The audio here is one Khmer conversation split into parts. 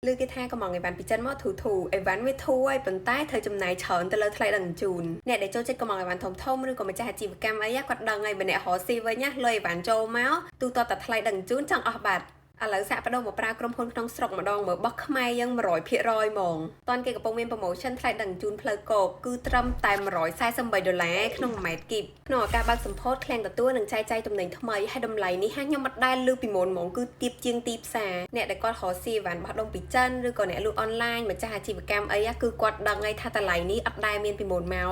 Lưu cái tha có mọi người bạn bị chân mót thủ ấy ván với thua ấy bẩn tay thời chùm này chởn từ lâu thay đằng chùn nè để cho chết có mọi người bạn thông thông rồi còn mình cha chỉ cam ấy quạt đằng này bên nè họ si với nhá lời bạn châu máu tu to tật thay đằng chùn chẳng ở bạt à lỡ xạ bắt đầu một pra krom hôn trong sọc mà đong mở bóc maiยังmà rồi phía rồi mong toàn cáiกับโปรโมชั่นthay đằng chùnเพลโกគឺត្រឹមតែ$143ក្នុង1ម៉ែត្រគីបក្នុងឱកាសបើកសម្ពោធក្លែងទទួលនឹងចែកចាយតំណែងថ្មីឲ្យតម្លៃនេះហាខ្ញុំមិនដែលលើពីមុនហ្មងគឺទៀបជាងទីផ្សារអ្នកដែលគាត់រកស៊ីវ៉ាន់បោះដុំពីចិនឬក៏អ្នកលក់អនឡាញម្ចាស់អាជីវកម្មអីគឺគាត់ដឹងហើយថាតម្លៃនេះអត់ដែលមានពីមុនមកឯង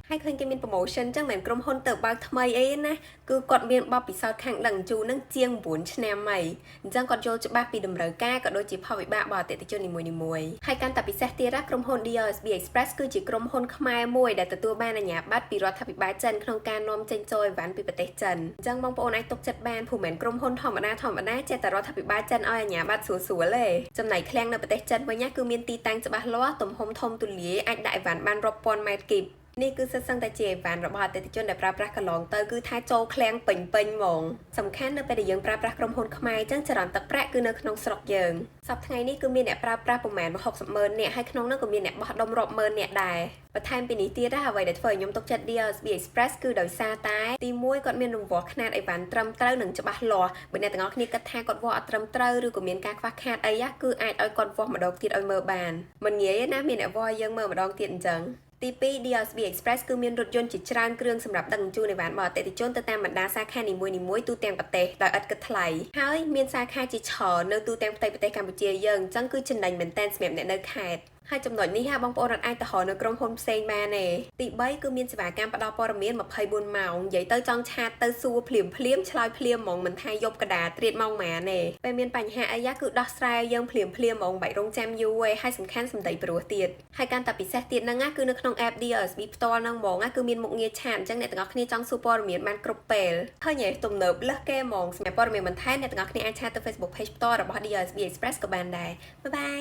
ហើយឃើញគេមាន promotion ចឹងមិនក្រុមហ៊ុនទៅបើកថ្មីអីណាគឺគាត់មានបបពិសោធន៍ខាងដង្ជូនឹងជាង9ឆ្នាំហើយអញ្ចឹងគាត់យល់ច្បាស់ពីតម្រូវការក៏ដូចជាផលវិបាករបស់អតិថិជននីមួយៗហើយកាន់តែពិសេសទៀតក្រុមហ៊ុន DSB Express គឺជាក្រុមហ៊ុនខ្មែរមួយដែលទទួលបានអាជ្ញាប័ណ្ណពីរដ្ឋាភិបាលចិនក្នុងការនាំចេញចូលអីវ៉ាន់ពីប្រទេសចិនអញ្ចឹងបងប្អូនអាចទុកចិត្តបានព្រោះមិនក្រុមហ៊ុនធម្មតាចេះតែរដ្ឋាភិបាលចិនឲ្យអាជ្ញាប័ណ្ណស្រួលៗទេចំណែកឃ្លាំងនៅប្រទេសចិនវិញគឺមានទីតាំងច្បាស់លាស់ទំហំធំទូលាយអាចដាក់អីវ៉ាន់បានរាប់ពាន់ម៉ែត្រគីបនេះគឺសិស្សតែជាអីវ៉ាន់របស់អតិថិជនដែលប្រើប្រាស់កន្លងទៅគឺថាចូលឃ្លាំងពេញហ្មងសំខាន់នៅពេលដែលយើងប្រើប្រាស់ក្រុមហ៊ុនខ្មែរអញ្ចឹងចរន្តទឹកប្រាក់គឺនៅក្នុងស្រុកយើងសប្តាហ៍ថ្ងៃនេះគឺមានអ្នកប្រើប្រាស់ប្រមាណ60,000នាក់ហើយក្នុងនោះក៏មានអ្នកបោះដុំរាប់ម៉ឺននាក់ដែរបន្ថែមពីនេះទៀតអ្វីដែលធ្វើឲ្យខ្ញុំទុកចិត្ត DSB Express គឺដោយសារតែទី1គាត់មានរង្វាស់ខ្នាតអីវ៉ាន់ត្រឹមត្រូវនិងច្បាស់លាស់បើអ្នកទាំងអស់គ្នាគិតថាគាត់វាស់អត់ត្រឹមត្រូវឬក៏មានការខ្វះខាតអីគឺអាចឲ្យគាត់វាស់ម្ដងទៀតឲ្យមើលបានមិនងាយណាមានអ្នកវាស់យើងមើលម្ដងទៀតអញ្ចឹងទី2 DSB Express គឺមានរថយន្តជាច្រើនគ្រឿងសម្រាប់ដឹកជញ្ជូនអីវ៉ាន់របស់អតិថិជនទៅតាមបណ្ដាសាខានីមួយៗទូទាំងប្រទេសដោយឥតគិតថ្លៃហើយមានសាខាជាច្រើននៅទូទាំងផ្ទៃប្រទេសកម្ពុជាយើងអញ្ចឹងគឺចំណេញមែនទែនសម្រាប់អ្នកនៅខេត្តហើយចំណុចនេះបងប្អូនអាចទៅរកនៅក្រុមហ៊ុនផ្សេងបានទេទី3គឺមានសេវាកម្មផ្ដល់ព័ត៌មាន24ម៉ោងនិយាយទៅចង់ឆាតទៅសួរភ្លាមឆ្លើយភ្លាមហ្មងមិនថាយប់កដាត្រៀតម៉ោងម៉ានទេពេលមានបញ្ហាអីគឺដោះស្រាយយើងភ្លាមហ្មងបាច់រងចាំយូរទេហើយសំខាន់សំដីព្រោះទៀតហើយកាន់តែពិសេសទៀតហ្នឹងគឺនៅក្នុង app DSB ផ្ទាល់ហ្នឹងហ្មងគឺមានមុខងារឆាតអញ្ចឹងអ្នកទាំងអស់គ្នាចង់សួរព័ត៌មានបានគ្រប់ពេលឃើញទេទំនើបលើសគេហ្មងសម្រាប់ព័ត៌មានបន្ថែមអ្នកទាំងអស់គ្នាអាចឆាតទៅ Facebook page ផ្ទាល់របស់ DSB Express ក៏បានដែរបាយបាយ